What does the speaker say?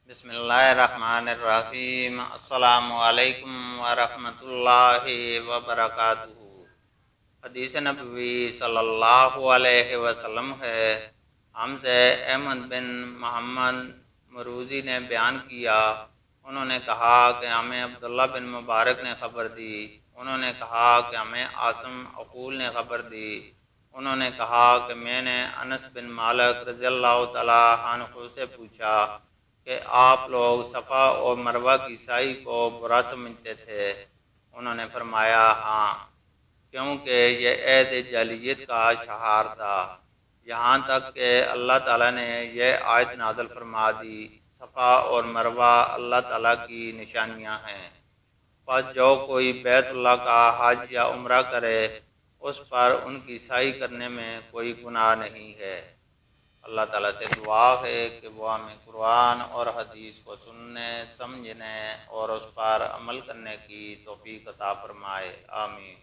بسم اللہ الرحمن الرحیم۔ السلام علیکم ورحمۃ اللہ وبرکاتہ۔ حدیث نبوی صلی اللہ علیہ وسلم ہے، ہم سے احمد بن محمد مروزی نے بیان کیا، انہوں نے کہا کہ ہمیں عبداللہ بن مبارک نے خبر دی، انہوں نے کہا کہ ہمیں عاصم عقول نے خبر دی، انہوں نے کہا کہ میں نے انس بن مالک رضی اللہ تعالیٰ عنہ سے پوچھا کہ آپ لوگ صفا اور مروہ کی سعی کو برا سمجھتے تھے؟ انہوں نے فرمایا ہاں، کیونکہ یہ عہد جاہلیت کا شعار تھا، یہاں تک کہ اللہ تعالیٰ نے یہ آیت نازل فرما دی، صفا اور مروہ اللہ تعالیٰ کی نشانیاں ہیں، پس جو کوئی بیت اللہ کا حج یا عمرہ کرے اس پر ان کی سعی کرنے میں کوئی گناہ نہیں ہے۔ اللہ تعالیٰ سے دعا ہے کہ وہ ہمیں قرآن اور حدیث کو سننے، سمجھنے اور اس پر عمل کرنے کی توفیق عطا فرمائے، آمین۔